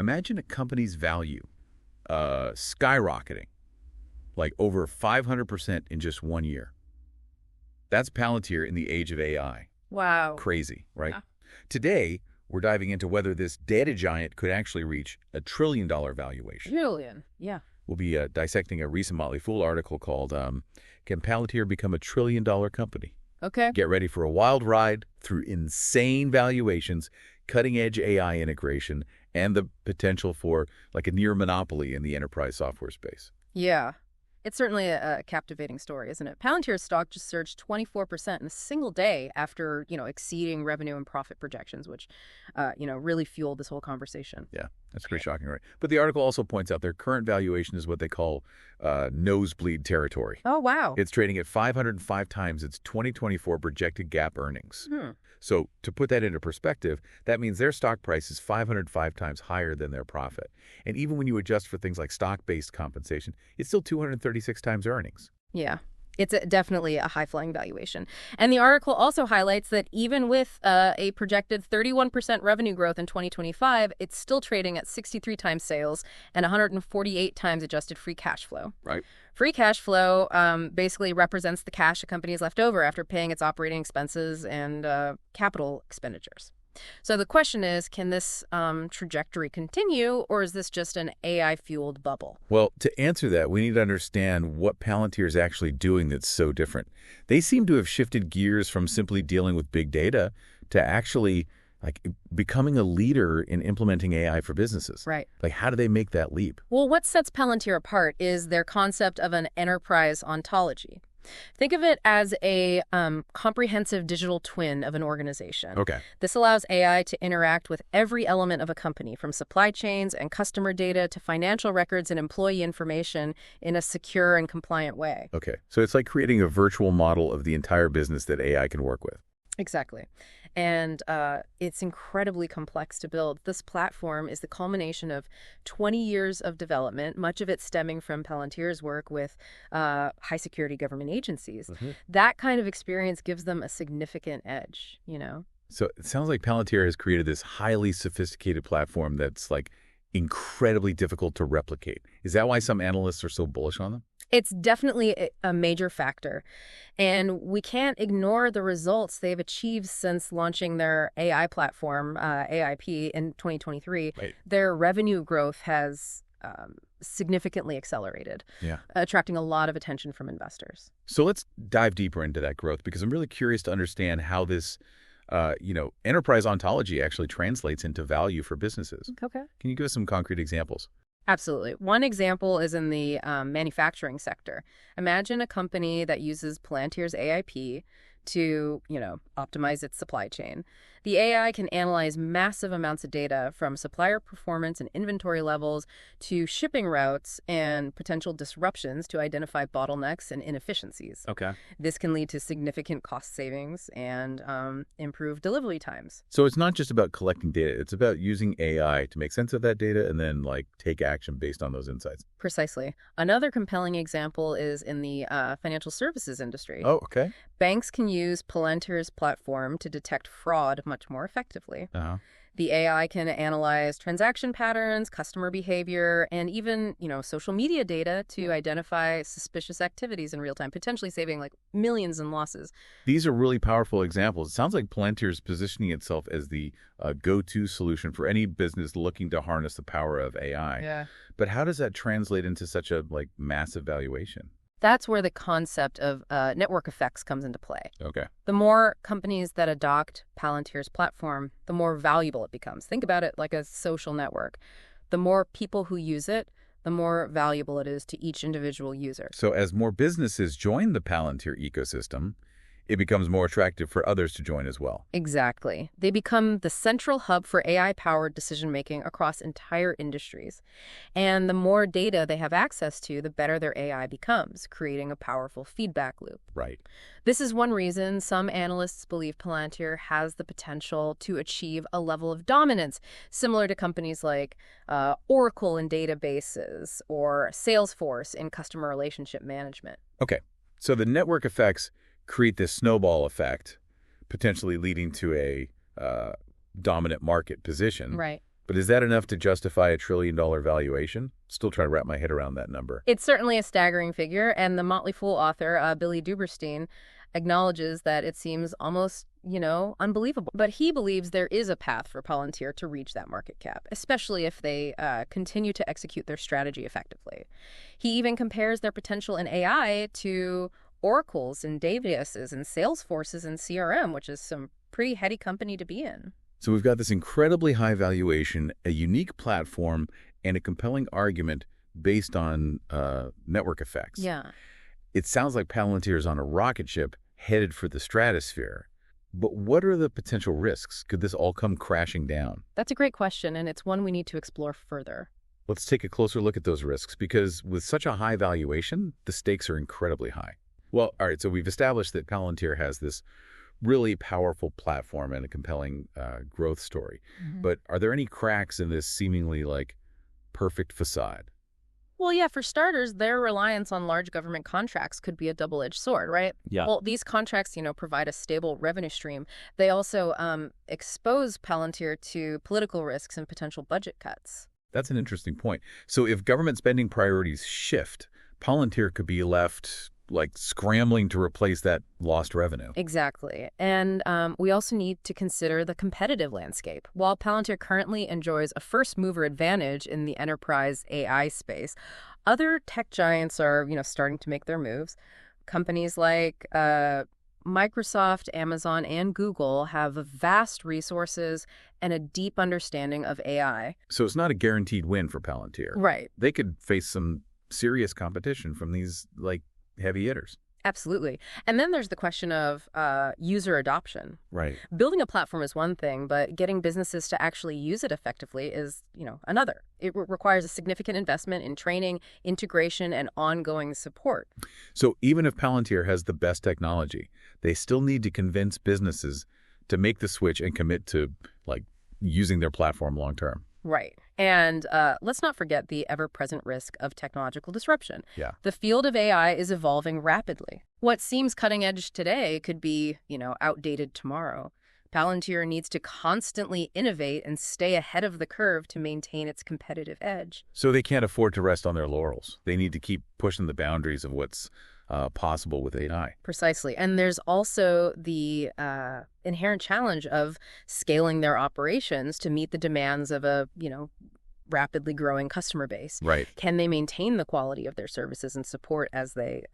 Imagine a company's value skyrocketing, like over 500% in just 1 year. That's Palantir in the age of AI. Wow. Crazy, right? Yeah. Today, we're diving into whether this data giant could actually reach a $1 trillion valuation. Trillion, yeah. We'll be dissecting a recent Motley Fool article called Can Palantir Become a $1 Trillion Company? Okay. Get ready for a wild ride through insane valuations, cutting-edge AI integration, and the potential for like a near monopoly in the enterprise software space. Yeah. It's certainly a captivating story, isn't it? Palantir's stock just surged 24% in a single day after, exceeding revenue and profit projections, which, really fueled this whole conversation. Yeah, that's pretty shocking, right? But the article also points out their current valuation is what they call nosebleed territory. Oh, wow. It's trading at 505 times its 2024 projected GAAP earnings. So to put that into perspective, that means their stock price is 505 times higher than their profit. And even when you adjust for things like stock-based compensation, it's still 236 times earnings. Yeah. It's definitely a high-flying valuation. And the article also highlights that even with a projected 31% revenue growth in 2025, it's still trading at 63 times sales and 148 times adjusted free cash flow. Right. Free cash flow basically represents the cash a company is left over after paying its operating expenses and capital expenditures. So the question is, can this trajectory continue, or is this just an AI-fueled bubble? Well, to answer that, we need to understand what Palantir is actually doing that's so different. They seem to have shifted gears from simply dealing with big data to actually becoming a leader in implementing AI for businesses. Right. How do they make that leap? Well, what sets Palantir apart is their concept of an enterprise ontology. Think of it as a comprehensive digital twin of an organization. Okay. This allows AI to interact with every element of a company, from supply chains and customer data to financial records and employee information, in a secure and compliant way. Okay. So it's like creating a virtual model of the entire business that AI can work with. Exactly. And it's incredibly complex to build. This platform is the culmination of 20 years of development, much of it stemming from Palantir's work with high-security government agencies. That kind of experience gives them a significant edge, So it sounds like Palantir has created this highly sophisticated platform that's incredibly difficult to replicate. Is that why some analysts are so bullish on them? It's definitely a major factor. And we can't ignore the results they've achieved since launching their AI platform, AIP, in 2023. Right. Their revenue growth has significantly accelerated, attracting a lot of attention from investors. So let's dive deeper into that growth, because I'm really curious to understand how this enterprise ontology actually translates into value for businesses. Okay. Can you give us some concrete examples? Absolutely. One example is in the manufacturing sector. Imagine a company that uses Palantir's AIP to, optimize its supply chain. The AI can analyze massive amounts of data, from supplier performance and inventory levels to shipping routes and potential disruptions, to identify bottlenecks and inefficiencies. Okay. This can lead to significant cost savings and improved delivery times. So it's not just about collecting data. It's about using AI to make sense of that data and then take action based on those insights. Precisely. Another compelling example is in the financial services industry. Oh, okay. Banks can use Palantir's platform to detect fraud much more effectively. The AI can analyze transaction patterns, customer behavior, and even, social media data to identify suspicious activities in real time, potentially saving millions in losses. These are really powerful examples. It sounds like Palantir is positioning itself as the go-to solution for any business looking to harness the power of AI. Yeah. But how does that translate into such a massive valuation? That's where the concept of network effects comes into play. Okay. The more companies that adopt Palantir's platform, the more valuable it becomes. Think about it like a social network. The more people who use it, the more valuable it is to each individual user. So as more businesses join the Palantir ecosystem, it becomes more attractive for others to join as well. Exactly. They become the central hub for AI-powered decision-making across entire industries. And the more data they have access to, the better their AI becomes, creating a powerful feedback loop. Right. This is one reason some analysts believe Palantir has the potential to achieve a level of dominance similar to companies like Oracle in databases or Salesforce in customer relationship management. Okay. So the network effects create this snowball effect, potentially leading to a dominant market position. Right. But is that enough to justify a $1 trillion valuation? Still trying to wrap my head around that number. It's certainly a staggering figure, and the Motley Fool author, Billy Duberstein, acknowledges that it seems almost, unbelievable. But he believes there is a path for Palantir to reach that market cap, especially if they continue to execute their strategy effectively. He even compares their potential in AI to Oracle's and Davies's and Salesforce's and CRM, which is some pretty heady company to be in. So we've got this incredibly high valuation, a unique platform, and a compelling argument based on network effects. Yeah. It sounds like Palantir is on a rocket ship headed for the stratosphere. But what are the potential risks? Could this all come crashing down? That's a great question, and it's one we need to explore further. Let's take a closer look at those risks, because with such a high valuation, the stakes are incredibly high. Well, all right, so we've established that Palantir has this really powerful platform and a compelling growth story. But are there any cracks in this seemingly perfect facade? Well, yeah, for starters, their reliance on large government contracts could be a double-edged sword, right? Yeah. Well, these contracts, provide a stable revenue stream. They also expose Palantir to political risks and potential budget cuts. That's an interesting point. So if government spending priorities shift, Palantir could be left scrambling to replace that lost revenue. Exactly. And we also need to consider the competitive landscape. While Palantir currently enjoys a first-mover advantage in the enterprise AI space, other tech giants are, starting to make their moves. Companies like Microsoft, Amazon, and Google have vast resources and a deep understanding of AI. So it's not a guaranteed win for Palantir. Right. They could face some serious competition from these, heavy hitters. Absolutely. And then there's the question of user adoption. Right. Building a platform is one thing, but getting businesses to actually use it effectively is, another. It requires a significant investment in training, integration, and ongoing support. So even if Palantir has the best technology, they still need to convince businesses to make the switch and commit to, using their platform long term. Right. And let's not forget the ever-present risk of technological disruption. Yeah. The field of AI is evolving rapidly. What seems cutting edge today could be, outdated tomorrow. Palantir needs to constantly innovate and stay ahead of the curve to maintain its competitive edge. So they can't afford to rest on their laurels. They need to keep pushing the boundaries of what's possible with AI. Precisely. And there's also the inherent challenge of scaling their operations to meet the demands of a, rapidly growing customer base. Right. Can they maintain the quality of their services and support as they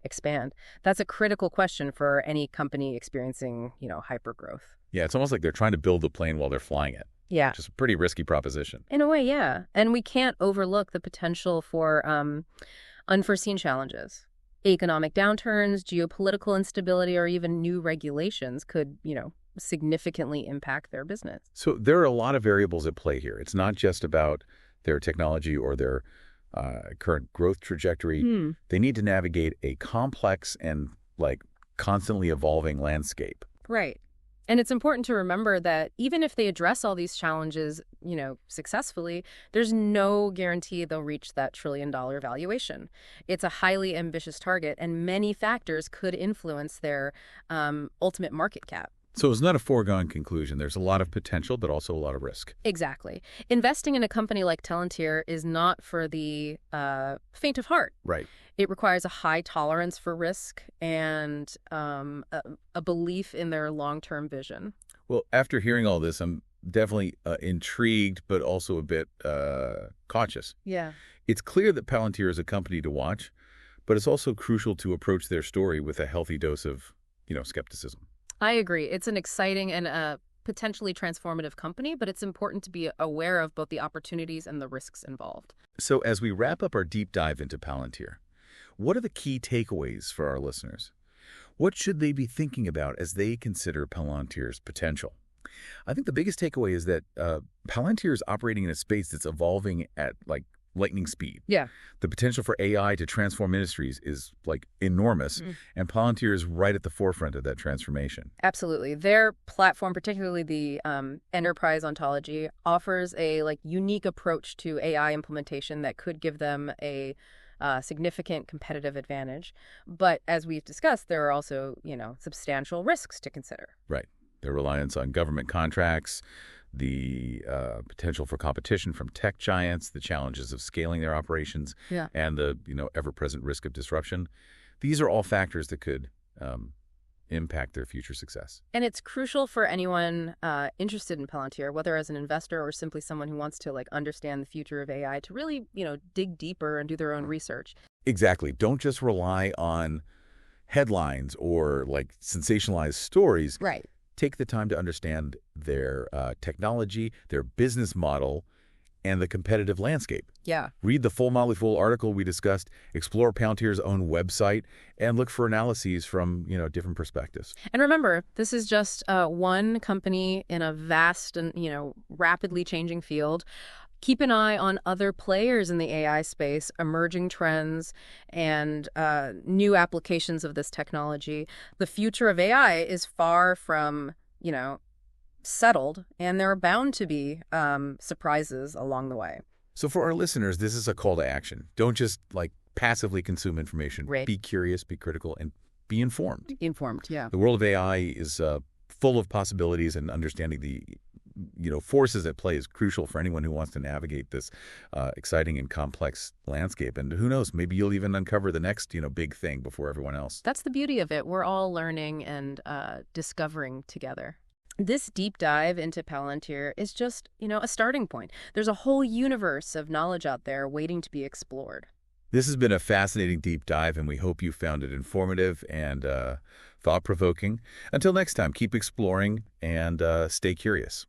expand? That's a critical question for any company experiencing, hypergrowth. Yeah, it's almost like they're trying to build the plane while they're flying it. Yeah. Just a pretty risky proposition. In a way, yeah. And we can't overlook the potential for unforeseen challenges. Economic downturns, geopolitical instability, or even new regulations could, significantly impact their business. So there are a lot of variables at play here. It's not just about their technology or their current growth trajectory. They need to navigate a complex and constantly evolving landscape. Right. And it's important to remember that even if they address all these challenges, successfully, there's no guarantee they'll reach that $1 trillion valuation. It's a highly ambitious target, and many factors could influence their ultimate market cap. So it's not a foregone conclusion. There's a lot of potential, but also a lot of risk. Exactly. Investing in a company like Palantir is not for the faint of heart. Right. It requires a high tolerance for risk and a belief in their long-term vision. Well, after hearing all this, I'm definitely intrigued, but also a bit cautious. Yeah. It's clear that Palantir is a company to watch, but it's also crucial to approach their story with a healthy dose of, skepticism. I agree. It's an exciting and potentially transformative company, but it's important to be aware of both the opportunities and the risks involved. So as we wrap up our deep dive into Palantir, what are the key takeaways for our listeners? What should they be thinking about as they consider Palantir's potential? I think the biggest takeaway is that Palantir is operating in a space that's evolving at lightning speed. Yeah. The potential for AI to transform industries is enormous, and Palantir is right at the forefront of that transformation. Absolutely. Their platform, particularly the enterprise ontology, offers a unique approach to AI implementation that could give them a significant competitive advantage. But as we've discussed, there are also, substantial risks to consider. Right. Their reliance on government contracts, the potential for competition from tech giants, the challenges of scaling their operations, and the ever-present risk of disruption. These are all factors that could impact their future success. And it's crucial for anyone interested in Palantir, whether as an investor or simply someone who wants to understand the future of AI, to really dig deeper and do their own research. Exactly. Don't just rely on headlines or sensationalized stories. Right. Take the time to understand their technology, their business model, and the competitive landscape. Yeah. Read the full Motley Fool article we discussed, explore Palantir's own website, and look for analyses from different perspectives. And remember, this is just one company in a vast and rapidly changing field. Keep an eye on other players in the AI space, emerging trends, and new applications of this technology. The future of AI is far from, settled, and there are bound to be surprises along the way. So for our listeners, this is a call to action. Don't just passively consume information. Right. Be curious, be critical, and be informed. Informed, yeah. The world of AI is full of possibilities, and understanding the forces at play is crucial for anyone who wants to navigate this exciting and complex landscape. And who knows, maybe you'll even uncover the next big thing before everyone else. That's the beauty of it. We're all learning and discovering together. This deep dive into Palantir is just, a starting point. There's a whole universe of knowledge out there waiting to be explored. This has been a fascinating deep dive, and we hope you found it informative and thought-provoking. Until next time, keep exploring and stay curious.